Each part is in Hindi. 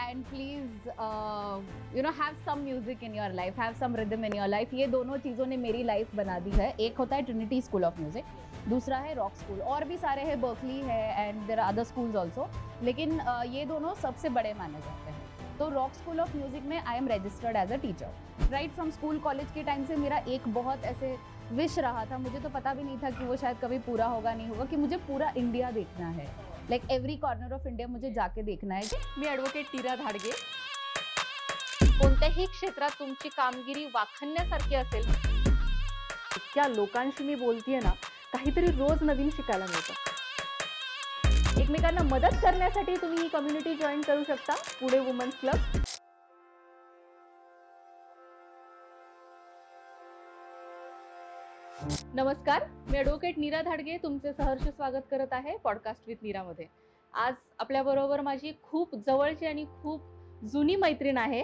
And please have some music in your life, have some rhythm in your life. ये दोनों चीज़ों ने मेरी लाइफ बना दी है। एक होता है ट्रिनिटी स्कूल ऑफ म्यूजिक, दूसरा है रॉक स्कूल, और भी सारे हैं, बर्कली है and there are other schools also, लेकिन ये दोनों सबसे बड़े माने जाते हैं। तो रॉक स्कूल ऑफ म्यूजिक में I am registered as a teacher. Right from school college के टाइम से मेरा एक बहुत ऐसे विश रहा था, मुझे तो पता भी नहीं था कि वो शायद कभी पूरा होगा नहीं होगा, कि मुझे पूरा इंडिया देखना है, like every corner of India मुझे जाके देखना है। मी ॲडव्होकेट नीरा धाडगे। कोणत्याही क्षेत्रात तुमची कामगिरी वाखाणण्यासारखी असेल, इतक्या लोकांशी मी बोलतीये ना, काहीतरी रोज नवीन शिकायला मिळतं। एकमेकांना मदत करण्यासाठी तुम्ही ही कम्युनिटी जॉईन करू शकता, पुणे वुमन्स क्लब। नमस्कार, मी ॲडव्होकेट नीरा धाडगे तुमचे सहर्ष स्वागत करत आहे पॉडकास्ट विथ नीरामध्ये। आज आपल्याबरोबर माझी खूप जवळची आणि खूप जुनी मैत्रीण आहे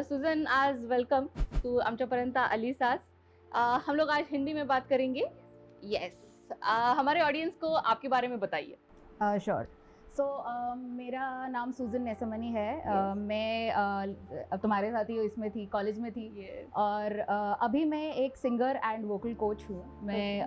सुजन। आज वेलकम, तू आमच्यापर्यंत आलीस आज। हम लोग आज हिंदी में बात करेंगे। यस, हमारे ऑडियंस को आपके बारे में बताइए। श्योर। सो मेरा नाम सुजन नेसमनी है। मैं तुम्हारे साथ ही इसमें थी, कॉलेज में थी। और अभी मैं एक सिंगर एंड वोकल कोच हूँ। मैं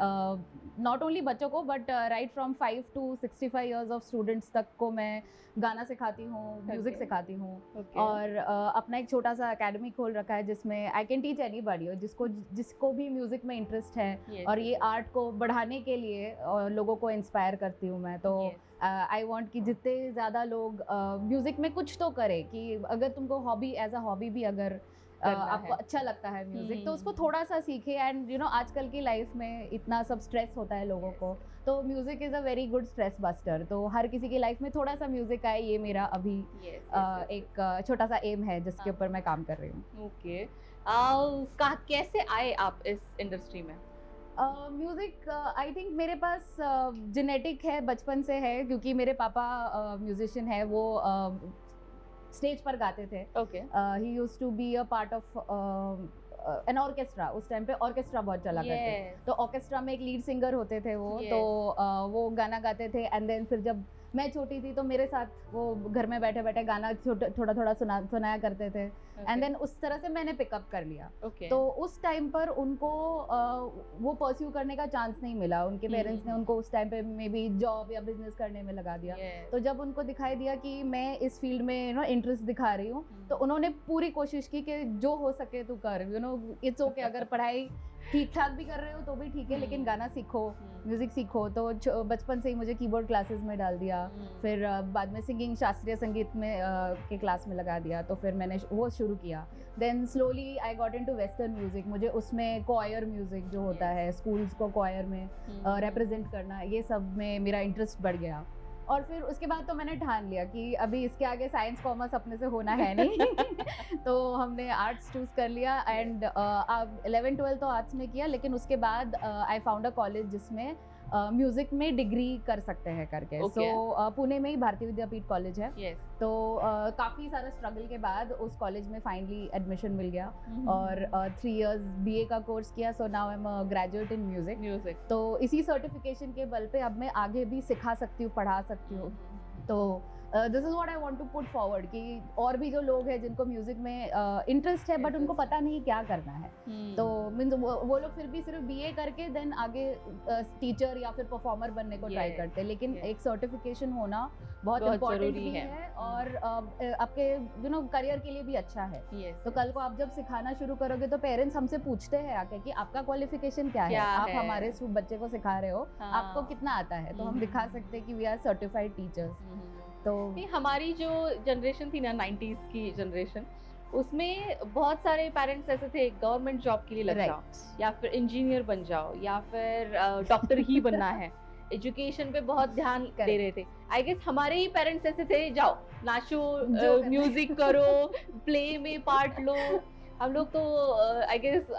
नॉट ओनली बच्चों को but right from 5 to 65 years of students तक को मैं गाना सिखाती हूँ, म्यूजिक सिखाती हूँ। और अपना एक छोटा सा एकेडमी खोल रखा है जिसमें आई कैन टीच एनीबॉडी, जिसको भी म्यूजिक में इंटरेस्ट है और ये आर्ट को बढ़ाने के लिए लोगों को इंस्पायर करती हूँ मैं। तो आई वॉन्ट कि जितने ज़्यादा लोग म्यूज़िक में कुछ तो करें, कि अगर तुमको हॉबी एज अ हॉबी भी अगर आपको अच्छा लगता है म्यूज़िक, तो उसको थोड़ा सा सीखे। एंड आजकल की लाइफ में इतना सब स्ट्रेस होता है लोगों को, तो music is a very good stress buster. तो हर किसी की लाइफ में थोड़ा सा म्यूज़िक आए, ये मेरा अभी एक छोटा सा एम है जिसके ऊपर मैं काम कर रही हूँ। ओके, कैसे आए आप इस इंडस्ट्री में? म्यूज़िक आई थिंक मेरे पास जेनेटिक है, बचपन से है, क्योंकि मेरे पापा म्यूजिशियन है। वो स्टेज पर गाते थे। He used to be a part of an orchestra. उस टाइम पे ऑर्केस्ट्रा बहुत चला करते, तो ऑर्केस्ट्रा में एक लीड सिंगर होते थे वो। तो वो गाना गाते थे। एंड देन फिर जब मैं छोटी थी तो मेरे साथ वो घर में बैठे बैठे गाना थोड़ा थोड़ा सुनाया करते थे। एंड देन उस तरह से मैंने पिकअप कर लिया। तो उस टाइम पर उनको वो परस्यू करने का चांस नहीं मिला। उनके पेरेंट्स ने उनको उस टाइम पे मे बी जॉब या बिजनेस करने में लगा दिया। तो जब उनको दिखाई दिया कि मैं इस फील्ड में इंटरेस्ट दिखा रही हूँ, तो उन्होंने पूरी कोशिश की कि जो हो सके तू कर। इट्स ओके, अगर पढ़ाई ठीक ठाक भी कर रहे हो तो भी ठीक है, लेकिन गाना सीखो, म्यूजिक सीखो। तो बचपन से ही मुझे कीबोर्ड क्लासेस में डाल दिया। फिर बाद में सिंगिंग, शास्त्रीय संगीत में के क्लास में लगा दिया। तो फिर मैंने वो शुरू किया। Then slowly I got into western music. मुझे उसमें क्वायर म्यूजिक जो होता है, स्कूल्स को क्वायर में रिप्रेजेंट करना, ये सब में मेरा इंटरेस्ट बढ़ गया। और फिर उसके बाद तो मैंने ठान लिया कि अभी इसके आगे साइंस कॉमर्स अपने से होना है नहीं। तो हमने आर्ट्स चूज कर लिया। एंड 11-12 तो आर्ट्स में किया, लेकिन उसके बाद आई फाउंड अ कॉलेज जिसमें म्यूजिक में डिग्री कर सकते हैं करके। सो पुणे में ही भारतीय विद्यापीठ कॉलेज है। तो काफ़ी सारा स्ट्रगल के बाद उस कॉलेज में फाइनली एडमिशन मिल गया। और 3 इयर्स BA का कोर्स किया। So now I am a graduate in music. तो इसी सर्टिफिकेशन के बल पे अब मैं आगे भी सिखा सकती हूँ, पढ़ा सकती हूँ। तो this is what I want to put forward, कि और भी जो लोग हैं जिनको म्यूजिक में इंटरेस्ट है बट उनको पता नहीं क्या करना है, तो मीन्स वो लोग फिर भी सिर्फ BA करके देन आगे टीचर या फिर परफॉर्मर बनने को ट्राई करते हैं। लेकिन एक सर्टिफिकेशन होना बहुत इम्पोर्टेंट भी है और आपके करियर के लिए भी अच्छा है। तो कल को आप जब सिखाना शुरू करोगे तो पेरेंट्स हमसे पूछते हैं आके कि आपका क्वालिफिकेशन क्या है, आप हमारे बच्चे को सिखा रहे हो, आपको कितना आता है। तो हम दिखा सकते हैं कि वी आर सर्टिफाइड टीचर्स। तो हमारी जो जनरेशन थी ना, 90s की जनरेशन, उसमें बहुत सारे पेरेंट्स ऐसे थे, गवर्नमेंट जॉब के लिए लग जाओ, या फिर इंजीनियर बन जाओ, या फिर डॉक्टर ही बनना है। एजुकेशन पे बहुत ध्यान दे रहे थे। आई गेस हमारे ही पेरेंट्स ऐसे थे, जाओ नाचो, म्यूजिक करो, प्ले में पार्ट लो। हम लोग तो I guess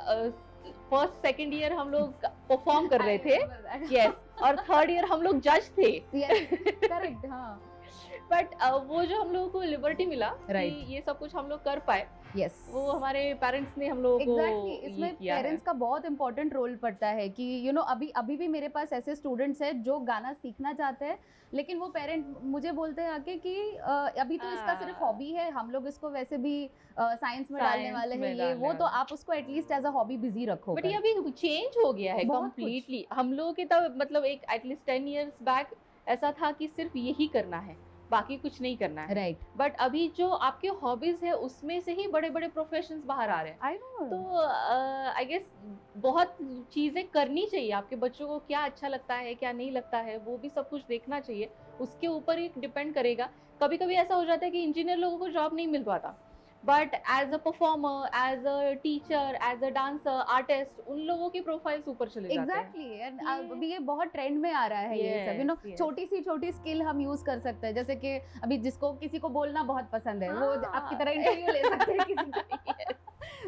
first second year हम लोग परफॉर्म कर रहे थे। यस, और थर्ड ईयर हम लोग जज थे। करेक्ट, हाँ। बट वो जो हम लोगों को लिबर्टी मिला Right. कि ये सब कुछ हम लोग कर पाए, यस वो हमारे पेरेंट्स ने हम लोगों को एग्जैक्टली ये इसमें किया है। पेरेंट्स का बहुत इंपॉर्टेंट रोल पड़ता है कि यू नो अभी अभी भी मेरे पास ऐसे स्टूडेंट्स हैं जो गाना सीखना चाहते हैं, लेकिन वो पेरेंट मुझे बोलते हैं आके कि अभी तो इसका सिर्फ हाँ। हॉबी है, हम लोग इसको वैसे भी साइंस में डालने Science वाले हैं, में ये डालने वो तो वाले। आप उसको at least as a hobby busy रखो। बट ये अभी चेंज हो गया है बहुत कुछ। कम्प्लीटली। हम लोगों के तब मतलब एक एटलीस्ट 10 इयर्स बैक ऐसा था कि सिर्फ यही करना है, बाकी कुछ नहीं करना है। राइट बट अभी जो आपके हॉबीज है उसमें से ही बड़े बड़े प्रोफेशंस बाहर आ रहे हैं। आई नो तो आई गेस बहुत चीजें करनी चाहिए। आपके बच्चों को क्या अच्छा लगता है क्या नहीं लगता है वो भी सब कुछ देखना चाहिए, उसके ऊपर ही डिपेंड करेगा। कभी कभी ऐसा हो जाता है कि इंजीनियर लोगों को जॉब नहीं मिल पाता, but as a performer, as a teacher, as a dancer, artist, उन लोगों की प्रोफाइल्स ऊपर चले जाते हैं। एग्जैक्टली एंड ये- अभी ये बहुत ट्रेंड में आ रहा है ये सब, यू नो Yes, yes. छोटी स्किल हम यूज कर सकते हैं, जैसे कि अभी जिसको किसी को बोलना बहुत पसंद है वो हाँ। आपकी तरह इंटरव्यू ले सकते हैं किसी का।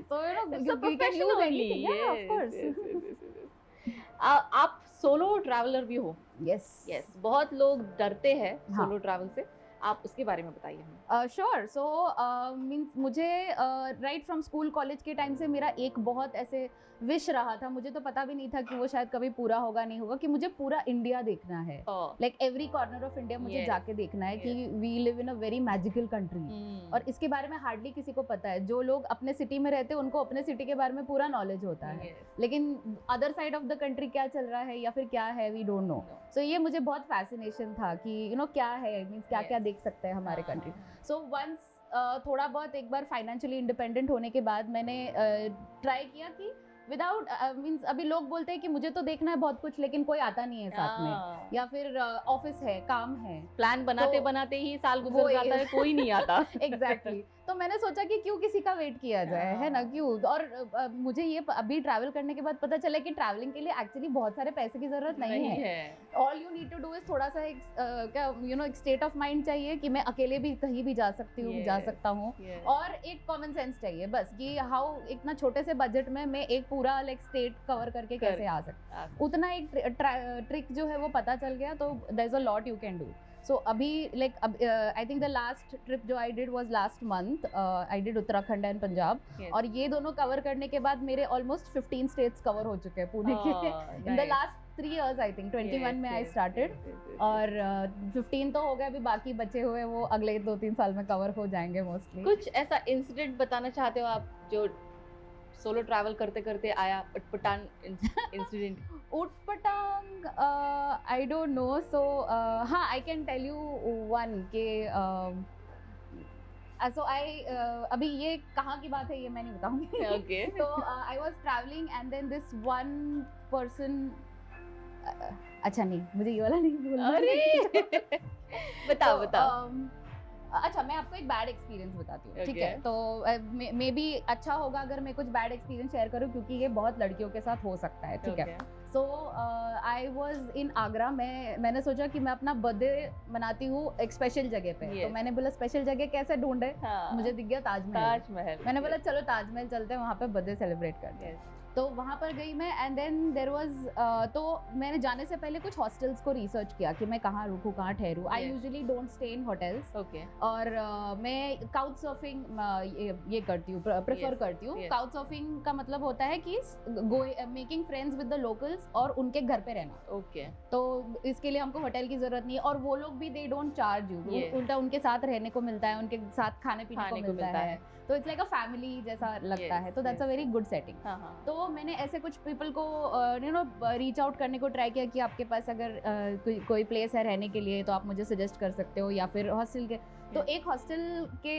So you know It's a you can profession use only. anything, yeah, of Yes, course. yes. आप सोलो ट्रैवलर भी हो। Yes. यस, बहुत लोग डरते हैं हाँ। सोलो ट्रैवल से, आप उसके बारे में बताइए हमें। श्योर सो मीन्स मुझे राइट फ्रॉम स्कूल कॉलेज के टाइम से मेरा एक बहुत ऐसे विश रहा था, मुझे तो पता भी नहीं था कि वो शायद कभी पूरा होगा नहीं होगा, कि मुझे पूरा इंडिया देखना है, like every corner of India मुझे Yes. जाके देखना है कि we live in a very magical country. और इसके बारे में हार्डली किसी को पता है, जो लोग अपने सिटी में रहते हैं उनको अपने सिटी के बारे में पूरा नॉलेज होता है, लेकिन other side of the country क्या चल रहा है या फिर क्या है वी डोंट नो। सो ये मुझे बहुत फैसिनेशन था कि यू नो क्या है, मीन्स क्या क्या देख सकते हैं हमारे कंट्री। सो वंस थोड़ा बहुत एक बार फाइनेंशियली इंडिपेंडेंट होने के बाद मैंने ट्राई किया कि विदाउट मीन्स अभी लोग बोलते हैं कि मुझे तो देखना है बहुत कुछ लेकिन कोई आता नहीं है साथ में, या फिर ऑफिस है, काम है, प्लान बनाते तो बनाते ही साल वो गुजर जाता है, कोई नहीं आता। एग्जैक्टली तो मैंने सोचा कि क्यों किसी का वेट किया जाए, है ना, क्यों। और मुझे ये अभी ट्रैवल करने के बाद पता चला कि ट्रैवलिंग के लिए एक्चुअली बहुत सारे पैसे की जरूरत नहीं है। All you need to do is थोड़ा सा एक क्या यू नो एक स्टेट ऑफ माइंड चाहिए कि मैं अकेले भी कहीं भी जा सकती हूँ, जा सकता हूँ, और एक कॉमन सेंस चाहिए बस कि हाउ इतना छोटे से बजट में मैं एक पूरा लाइक स्टेट कवर करके कैसे आ सकता, उतना एक ट्रिक जो है वो पता चल गया। तो there is a lot you can do. So अभी like I think the last trip जो I did was last month, I did Uttarakhand and Punjab, और ये दोनों कवर करने के बाद मेरे ऑलमोस्ट 15 स्टेट्स कवर हो चुके हैं पुणे के in the last 3 years I think. 21 में आई स्टार्टेड और 15 तो हो गए, अभी बाकी बचे हुए वो अगले 2-3 साल में कवर हो जाएंगे मोस्टली। कुछ ऐसा इंसिडेंट बताना चाहते हो आप जो सोलो ट्रैवल करते करते आया, उटपटांग इंसिडेंट? उटपटांग आई डोंट नो, सो हाँ I can tell you one के सो आई अभी ये कहाँ की बात है ये मैं नहीं बताऊंगी। ओके। तो I was travelling and then this one person, अच्छा नहीं मुझे ये वाला नहीं बोलना। अरे बताओ बताओ। अच्छा मैं आपको एक बैड एक्सपीरियंस बताती हूँ, ठीक Okay. है। तो मे बी अच्छा होगा अगर मैं कुछ बैड एक्सपीरियंस शेयर करूँ, क्योंकि ये बहुत लड़कियों के साथ हो सकता है, ठीक है। सो आई वाज इन आगरा, मैंने सोचा कि मैं अपना बर्थडे मनाती हूँ एक स्पेशल जगह पे। Yes. तो मैंने बोला स्पेशल जगह कैसे ढूंढे, मुझे दिख गया ताजमहल। ताजमहल। मैंने बोला चलो ताजमहल चलते हैं, वहाँ पे बर्थडे सेलिब्रेट करते हैं। तो वहाँ पर गई मैं एंड देन देयर वाज तो मैंने जाने से पहले कुछ हॉस्टल्स को रिसर्च किया कि मैं कहाँ रुकूँ, कहाँ ठहरूँ। I usually don't stay in hotels, okay. और मैं काउच सर्फिंग ये करती हूँ, प्रेफर करती हूँ। काउच सर्फिंग का मतलब होता है कि making friends with the locals और उनके घर पे रहना। ओके। तो इसके लिए हमको होटल की जरूरत नहीं है, और वो लोग भी दे डोंट चार्ज यू, उल्टा उनके साथ रहने को मिलता है, उनके साथ खाने पीने को मिलता है, तो इट्स लाइक अ फैमिली जैसा लगता है। तो that's a very good setting. तो मैंने ऐसे कुछ पीपल को यू नो रीच आउट करने को ट्राई किया कि आपके पास अगर कोई प्लेस है रहने के लिए तो आप मुझे सजेस्ट कर सकते हो, या फिर हॉस्टल के। तो एक हॉस्टल के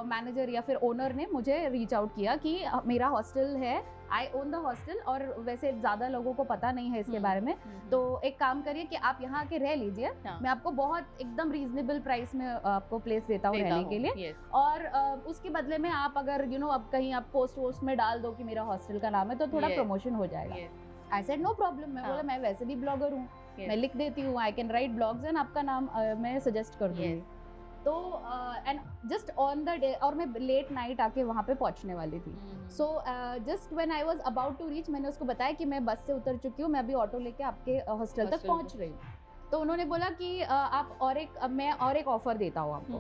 मैनेजर या फिर ओनर ने मुझे रीच आउट किया कि मेरा हॉस्टल है, आई ओन द हॉस्टल, और वैसे ज़्यादा लोगों को पता नहीं है इसके बारे में, तो एक काम करिए कि आप यहाँ आके रह लीजिए, मैं आपको बहुत एकदम रीजनेबल प्राइस में आपको प्लेस देता हूँ रहने के लिए, और उसके बदले में आप अगर यू नो अब कहीं आप पोस्ट वोस्ट में डाल दो कि मेरा हॉस्टल का नाम है, तो थोड़ा प्रमोशन हो जाएगा। I said no problem. मैं बोला मैं वैसे भी ब्लॉगर हूँ, मैं लिख देती हूँ, I can write blogs and आपका नाम मैं सजेस्ट कर दूँगी। तो and just on the day, और मैं लेट नाइट आके वहाँ पे पहुँचने वाली थी। So just when I was about to reach, मैंने उसको बताया कि मैं बस से उतर चुकी हूँ, मैं अभी ऑटो लेके आपके हॉस्टल तक पहुँच रही हूँ। तो उन्होंने बोला कि आप और एक मैं और एक ऑफर देता हूँ आपको।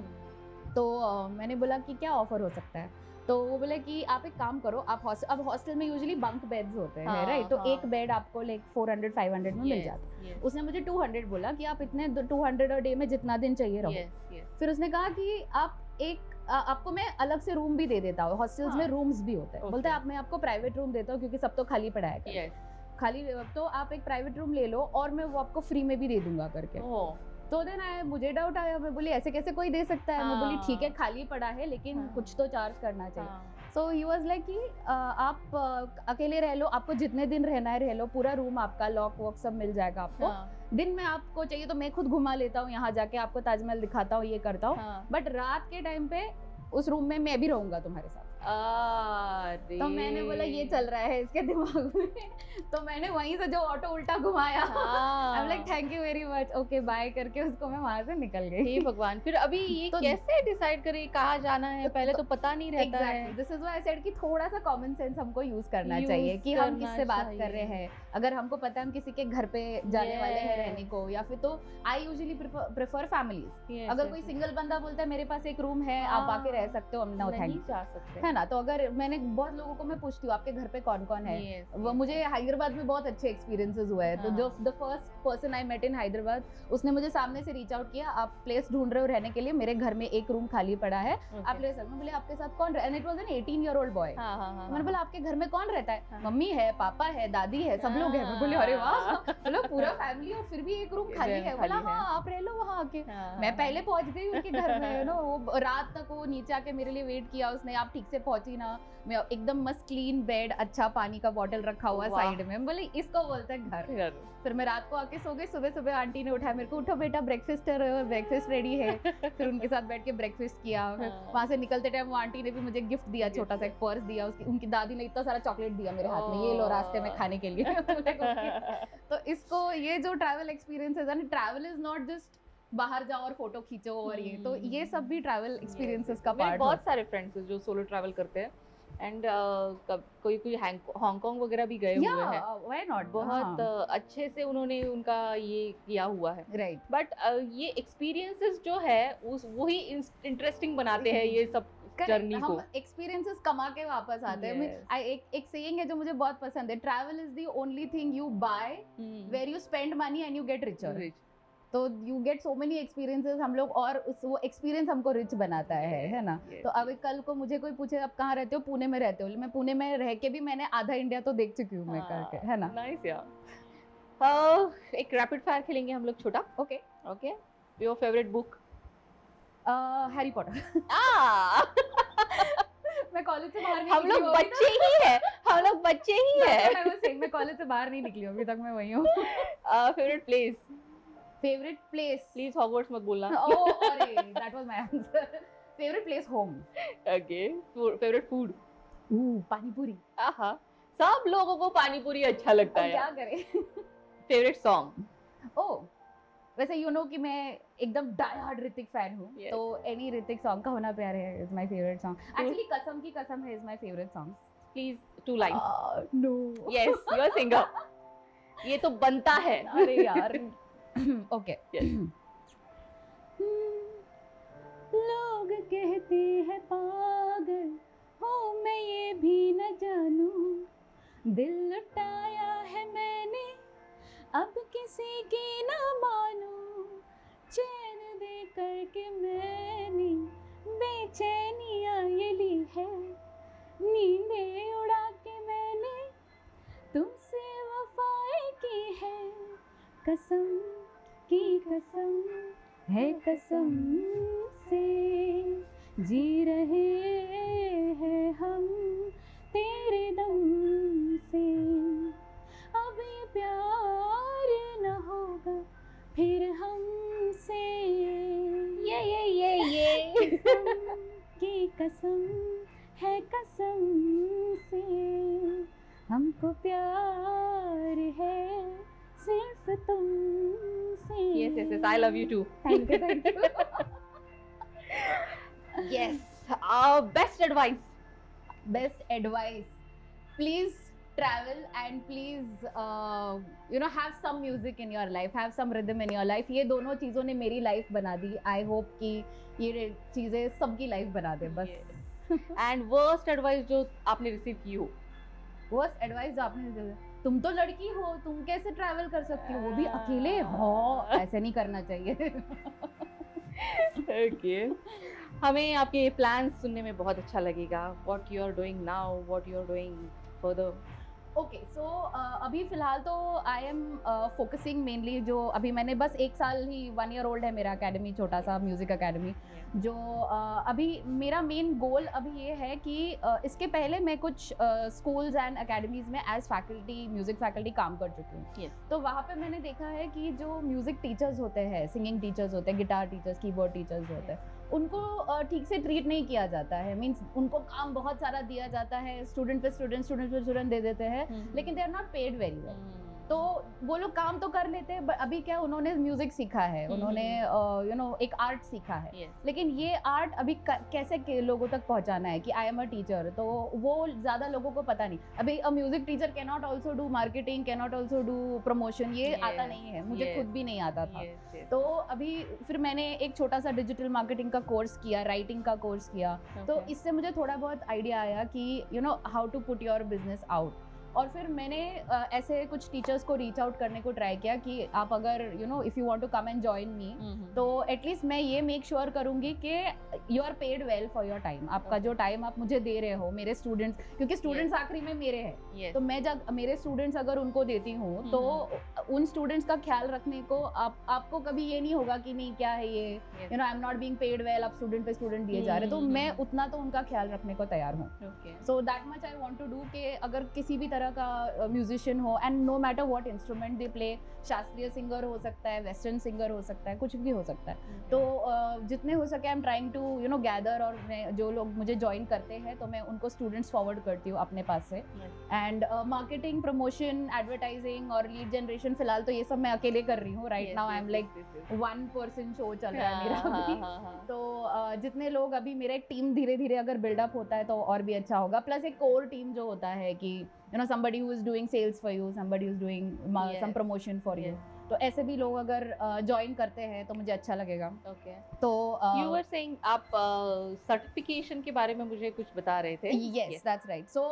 तो मैंने बोला कि क्या ऑफर हो सकता है? तो वो बोले कि आप एक काम करो, आप अब हॉस्टल में यूजुअली बंक बेड्स होते हैं, राइट? तो एक बेड आपको लाइक 400-500 में मिल जाता है। उसने मुझे 200 बोला कि आप इतने 200 अ डे में जितना दिन चाहिए रहो। फिर उसने कहा कि आप आपको मैं अलग से रूम भी दे देता हूँ, हॉस्टल्स में रूम्स भी होते हैं। बोलता है मैं आपको प्राइवेट रूम देता हूँ क्योंकि सब तो खाली पड़ा है, खाली, तो आप एक प्राइवेट रूम ले लो और मैं वो आपको फ्री में भी दे दूंगा करके। तो देन मुझे डाउट आया, मैं बोली ऐसे कैसे कोई दे सकता है? मैं बोली ठीक है खाली पड़ा है लेकिन कुछ तो चार्ज करना चाहिए। सो ही वाज लाइक कि आप अकेले रह लो, आपको जितने दिन रहना है रह लो, पूरा रूम आपका, लॉक वॉक सब मिल जाएगा आपको। दिन में आपको चाहिए तो मैं खुद घुमा लेता हूँ, यहाँ जाके आपको ताजमहल दिखाता हूँ, ये करता हूँ, बट रात के टाइम पे उस रूम में मैं भी रहूंगा तुम्हारे साथ। तो मैंने बोला ये चल रहा है इसके दिमाग में। तो मैंने वहीं से जो ऑटो उल्टा घुमाया, I am like thank you very much, okay bye करके उसको मैं वहां से निकल गई। हे भगवान, फिर अभी ये तो कैसे डिसाइड करे कहाँ जाना है? पहले तो पता नहीं रहता है। This is why I said कि थोड़ा सा कॉमन सेंस हमको यूज करना चाहिए कि हम किससे बात कर रहे हैं। अगर हमको पता है हम किसी के घर पे जाने वाले हैं रहने को, या फिर तो आई यूजुअली प्रेफर फैमिलीज। अगर कोई सिंगल बंदा बोलता है मेरे पास एक रूम है आप आके रह सकते हो, हम नो थैंक जा सकते है ना। तो अगर मैंने बहुत लोगों को मैं पूछती हूँ आपके घर पे कौन कौन है, वो मुझे हैदराबाद में बहुत अच्छे एक्सपीरियंसेस हुए हैं। तो जो the first person I met in Hyderabad, उसने मुझे सामने से रीच आउट किया, आप प्लेस ढूंढ रहे हो रहने के लिए, मेरे घर में एक रूम खाली पड़ा है, आप ले सकते हो। बोले आपके साथ कौन? And it was an 18-year-old boy. मैंने बोला आपके घर में कौन रहता है? मम्मी है, पापा है, दादी है, सब लोग हैं। बोले अरे वाह, बोलो पूरा फैमिली और फिर भी एक रूम खाली है। बोला हाँ आप रह लो वहाँ आके। मैं पहले पहुंच गई उनके घर में, नो वो रात तक वो नीचे आके मेरे लिए वेट किया उसने, आप ठीक से पहुंची ना, मैं एकदम मस्त क्लीन बेड, अच्छा पानी का बॉटल रखा हुआ साइड में। बोले इसको बोलते हैं घर। फिर मैं रात को आके सो गई, सुबह सुबह आंटी ने उठाया मेरे को, उठो बेटा ब्रेकफास्ट रेडी है। फिर उनके साथ बैठ के ब्रेकफास्ट किया। वहां से निकलते टाइम वो आंटी ने भी मुझे गिफ्ट दिया, छोटा सा एक पर्स दिया, उनकी दादी ने इतना सारा चॉकलेट दिया मेरे हाथ में, ये लो रास्ते में खाने के लिए। तो इसको ये जो ट्रैवल एक्सपीरियंसेस है, ट्रैवल इज नॉट जस्ट बाहर जाओ और फोटो खींचो और ये, तो ये सब भी ट्रैवल एक्सपीरियंसेस का पार्ट है। बहुत सारे फ्रेंड्स हैं जो सोलो ट्रैवल करते हैं एंड कोई हांगकांग वगैरह भी गए हुए हैं। व्हाई नॉट, बहुत अच्छे से उन्होंने उनका ये किया हुआ है, राइट। बट ये एक्सपीरियंसेस जो है वही इंटरेस्टिंग बनाते हैं ये सब जर्नी को। हम एक्सपीरियंसेस कमा के वापस आते हैं। एक सेइंग है जो मुझे बहुत पसंद है, travel is the only thing you buy where you spend money and you get richer. तो you get so many experiences हम लोग, और वो एक्सपीरियंस हमको रिच बनाता है ना। तो अभी कल को मुझे कोई पूछे आप कहाँ रहते हो? पुणे में रहते हो? मैं पुणे में रह के भी मैंने आधा इंडिया तो देख चुकी हूँ मैं करके, है ना। नाइस यार। एक रैपिड फायर खेलेंगे हम लोग छोटा। Okay okay, your favourite book? Harry Potter. मैं कॉलेज से बाहर नहीं हम लोग बच्चे ही हैं, हम लोग बच्चे ही हैं। मैं कॉलेज से बाहर नहीं निकली अभी तक, मैं वही हूँ। Favourite place? Favourite place please Hogwarts मत बोलना। ओह अरे that was my answer. Favourite place home. Okay, favourite food? पानी पूरी। आहा, सब लोगों को पानी पूरी अच्छा लगता है। क्या करें। Favourite song? ओह वैसे यू नो कि मैं एकदम डाई हार्ड ऋतिक फैन हूँ, तो एनी ऋतिक सॉन्ग का होना प्यार है is my favourite song. Actually कसम की कसम है is my favourite song. Please 2 lines. No yes, you are singer, ये तो बनता है। अरे यार ओके। लोग कहते हैं पागल हूँ मैं, ये भी न जानूं, दिल लुटाया है मैंने अब किसी की न मानूं, चैन दे करके मैंने बेचैनियाँ ये ली है, नींदें उड़ा के मैंने तुमसे वफाएं की है, कसम की कसम है कसम से जी रहे हैं हम तेरे दम से, अब ये प्यार न होगा फिर हमसे, ये कसम की कसम है कसम से, हमको प्यार है सिर्फ तुमसे। Yes, I love you too. Thank you. Yes, best advice? Best advice, please travel and please you know have some music in your life, have some rhythm in your life. ये दोनों चीज़ों ने मेरी लाइफ बना दी. I hope कि ये चीज़ें सबकी लाइफ बना दे बस. एंड वर्स्ट एडवाइस जो आपने रिसीव की हो? वर्स्ट एडवाइस जो आपने दे, तुम तो लड़की हो, तुम कैसे ट्रैवल कर सकती हो, वो भी अकेले हो, ऐसे नहीं करना चाहिए. ओके, हमें आपके प्लान्स सुनने में बहुत अच्छा लगेगा. What you are doing now, what you are doing further? Okay so अभी फिलहाल तो आई एम फोकसिंग मेनली, जो अभी मैंने बस 1 साल ही, 1 ईयर ओल्ड है मेरा अकेडमी, छोटा सा म्यूज़िक अकेडमी. जो अभी मेरा मेन गोल अभी ये है कि इसके पहले मैं कुछ स्कूल्स एंड अकेडमीज़ में एज फैकल्टी, म्यूज़िक फैकल्टी काम कर चुकी हूँ. तो वहाँ पे मैंने देखा है कि जो म्यूज़िक टीचर्स होते हैं, सिंगिंग टीचर्स होते हैं, गिटार टीचर्स, कीबोर्ड टीचर्स होते हैं, उनको ठीक से ट्रीट नहीं किया जाता है. मीन्स उनको काम बहुत सारा दिया जाता है, स्टूडेंट पे स्टूडेंट दे देते हैं, लेकिन they are not paid very well. तो वो लोग काम तो कर लेते हैं, बट अभी क्या, उन्होंने म्यूजिक सीखा है, उन्होंने यू नो एक आर्ट सीखा है, लेकिन ये आर्ट अभी कैसे लोगों तक पहुंचाना है कि आई एम अ टीचर, तो वो ज़्यादा लोगों को पता नहीं. अभी अ music teacher can not also do marketing, can not also do promotion, ये आता नहीं है, मुझे खुद भी नहीं आता था. तो अभी फिर मैंने एक छोटा सा डिजिटल मार्केटिंग का कोर्स किया, राइटिंग का कोर्स किया. तो इससे मुझे थोड़ा बहुत आइडिया आया कि you know how to put your business out. और फिर मैंने ऐसे कुछ टीचर्स को रीच आउट करने को ट्राई किया कि आप अगर you know if you want to come and join me, तो एटलीस्ट मैं ये मेक श्योर करूँगी कि you are paid well for your time. आपका जो टाइम आप मुझे दे रहे हो, मेरे स्टूडेंट्स, क्योंकि स्टूडेंट्स आखिरी में मेरे हैं, तो मैं जब मेरे स्टूडेंट्स अगर उनको देती हूँ, तो उन स्टूडेंट्स का ख्याल रखने को आपको कभी ये नहीं होगा कि नहीं क्या है ये, you know I am not being paid well, आप स्टूडेंट पे स्टूडेंट दिए जा रहे. तो मैं उतना तो उनका ख्याल रखने को तैयार हूँ. So that much I want to do कि अगर किसी भी तरह का म्यूजिशियन हो, and no matter what instrument they play, शास्त्रीय सिंगर हो सकता है, वेस्टर्न सिंगर हो सकता है, कुछ भी हो सकता है. तो जितने हो सके I am trying to you know gather, और मैं जो लोग मुझे ज्वाइन करते हैं तो मैं उनको स्टूडेंट्स फॉरवर्ड करती हूँ अपने पास से. एंड मार्केटिंग, प्रमोशन, एडवर्टाइजिंग और लीड जनरेशन, फिलहाल तो ये सब मैं अकेले कर रही हूँ. Right now I am like 1 person show चल रहा है मेरा अभी. तो जितने लोग, अभी मेरा एक टीम धीरे धीरे अगर बिल्डअप होता है तो और भी अच्छा होगा. प्लस एक कोर टीम जो होता है कि you know somebody who is doing sales for you, somebody who is doing some promotion for you. तो ऐसे भी लोग अगर ज्वाइन करते हैं तो मुझे अच्छा लगेगा. ओके, तो यू वर सेइंग आप सर्टिफिकेशन के बारे में मुझे कुछ बता रहे थे. Yes, that's right. So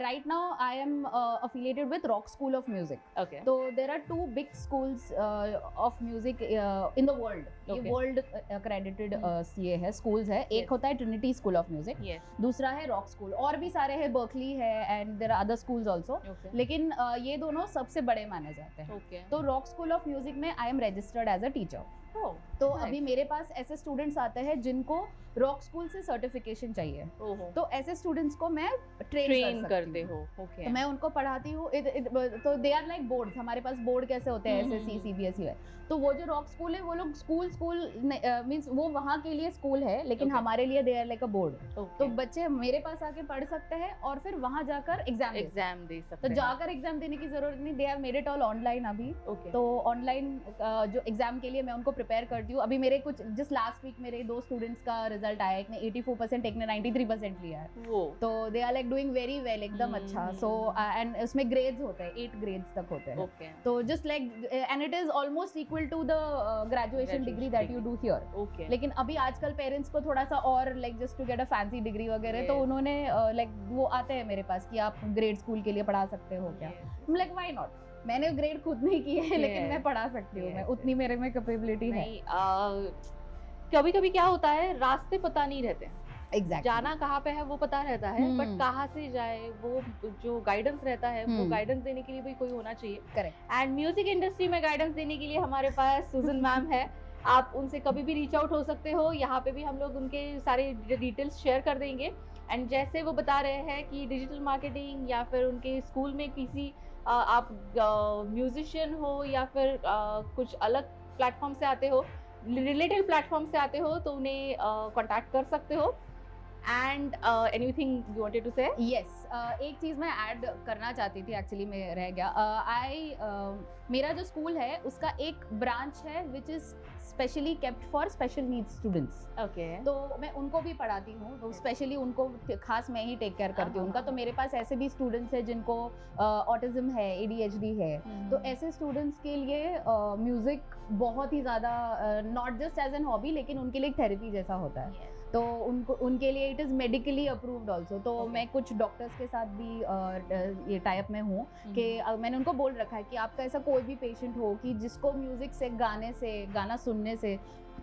right now I am affiliated with rock school of music. Okay, तो there are 2 big schools of music in the world. ये वर्ल्ड अक्रेडिटेड ये है, स्कूल्स है. एक होता है ट्रिनिटी स्कूल ऑफ म्यूजिक, दूसरा है रॉक स्कूल. और भी सारे हैं, बर्कली है, and there are other schools also, लेकिन ये दोनों सबसे बड़े माने जाते हैं. तो रॉक स्कूल ऑफ म्यूजिक में I am registered as a teacher. तो अभी मेरे पास ऐसे स्टूडेंट्स आते हैं जिनको रॉक स्कूल से सर्टिफिकेशन चाहिए. तो ऐसे स्टूडेंट्स को मैं ट्रेन करते हो. तो मैं उनको पढ़ाती हूँ. तो दे आर लाइक बोर्ड्स. हमारे पास बोर्ड कैसे होते हैं, एसएससी, सीबीएसई है. तो वो जो रॉक स्कूल है, वो लोग स्कूल मींस वो वहाँ के लिए स्कूल है, लेकिन हमारे लिए they are like a board. तो बच्चे मेरे पास आके पढ़ सकते हैं और फिर वहाँ जाकर एग्जाम दे सकते हैं. तो जाकर एग्जाम देने की जरूरत नहीं. They have made it all online अभी. तो ऑनलाइन जो एग्जाम के लिए मैं उनको प्रिपेयर करती हूँ. अभी मेरे कुछ जस्ट लास्ट वीक मेरे 2 स्टूडेंट्स का रिजल्ट आया. एक ने 84%, एक ने 93% लिया है. तो they are like doing very well, एकदम अच्छा. सो एंड उसमें ग्रेड्स होते हैं, 8 ग्रेड्स तक होते हैं. तो just like and it is almost equal to the graduation degree that you do here. लेकिन अभी आजकल पेरेंट्स को थोड़ा सा और like just to get a fancy degree वगैरह, तो उन्होंने लाइक वो आते हैं मेरे पास कि आप ग्रेड स्कूल के लिए पढ़ा सकते हो क्या. Like why not. मैंने ग्रेड खुद नहीं किए हैं, लेकिन मैं पढ़ा सकती हूँ. मैं उतनी मेरे में कैपेबिलिटी है. कभी कभी क्या होता है, रास्ते पता नहीं रहते. Exactly. जाना कहाँ पे है वो पता रहता है, बट कहाँ से जाए, वो जो गाइडेंस रहता है, वो गाइडेंस देने के लिए भी कोई होना चाहिए. करेक्ट. एंड म्यूजिक इंडस्ट्री में गाइडेंस देने के लिए हमारे पास सुजन मैम है. आप उनसे कभी भी रीच आउट हो सकते हो. यहाँ पे भी हम लोग उनके सारे डिटेल्स शेयर कर देंगे. एंड जैसे वो बता रहे हैं कि डिजिटल मार्केटिंग या फिर उनके स्कूल में किसी आप म्यूजिशियन हो या फिर कुछ अलग प्लेटफॉर्म से आते हो, रिलेटेड प्लेटफॉर्म से आते हो, तो उन्हें कांटेक्ट कर सकते हो. And anything you wanted to say? Yes, एक चीज़ मैं ऐड करना चाहती थी, एक्चुअली मैं रह गया। मेरा जो स्कूल है उसका एक ब्रांच है which is specially kept for special needs students. Okay, तो मैं उनको भी पढ़ाती हूँ, स्पेशली उनको खास मैं ही टेक केयर करती हूँ उनका। तो मेरे पास ऐसे भी स्टूडेंट्स हैं जिनको ऑटिज्म है, ADHD है। तो ऐसे स्टूडेंट्स के लिए म्यूज़िक बहुत ही ज़्यादा not just as an hobby, लेकिन उनके लिए एक थेरेपी जैसा होता है। तो उनको, उनके लिए it is medically approved also. तो मैं कुछ डॉक्टर्स के साथ भी ये टाइप में हूँ कि मैंने उनको बोल रखा है कि आपका ऐसा कोई भी पेशेंट हो कि जिसको म्यूज़िक से, गाना सुनने से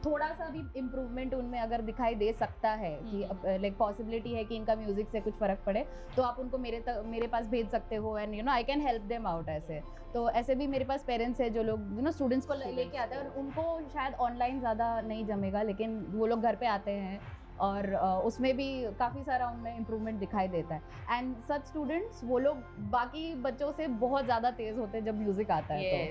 थोड़ा सा भी इम्प्रूवमेंट उनमें अगर दिखाई दे सकता है कि लाइक पॉसिबिलिटी है कि इनका म्यूजिक से कुछ फर्क पड़े, तो आप उनको मेरे पास भेज सकते हो, and you know I can help them out. ऐसे तो ऐसे भी मेरे पास पेरेंट्स है जो लोग यू नो स्टूडेंट्स को लेके आते हैं, और उनको शायद ऑनलाइन ज़्यादा नहीं जमेगा, लेकिन वो लोग घर पे आते हैं और उसमें भी काफ़ी सारा उनमें इम्प्रूवमेंट दिखाई देता है। एंड सच स्टूडेंट्स, वो लोग बाकी बच्चों से बहुत ज़्यादा तेज़ होते हैं जब म्यूज़िक आता है।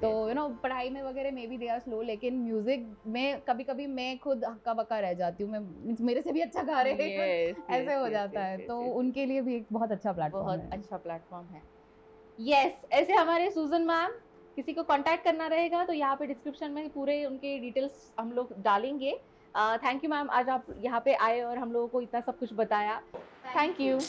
तो यू नो पढ़ाई में वगैरह में भी दे आर स्लो, लेकिन म्यूज़िक में कभी कभी मैं खुद हक्का बक्का रह जाती हूँ, मैं मेरे से भी अच्छा गा रहे हैं, ऐसे हो जाता है। तो उनके लिए भी एक बहुत अच्छा प्लेटफॉर्म है। बहुत अच्छा प्लेटफॉर्म है। यस, ऐसे हमारे सुजन मैम, किसी को कांटेक्ट करना रहेगा तो यहाँ पे डिस्क्रिप्शन में पूरे उनके डिटेल्स हम लोग डालेंगे। थैंक यू मैम, आज आप यहाँ पे आए और हम लोगों को इतना सब कुछ बताया। Thank you.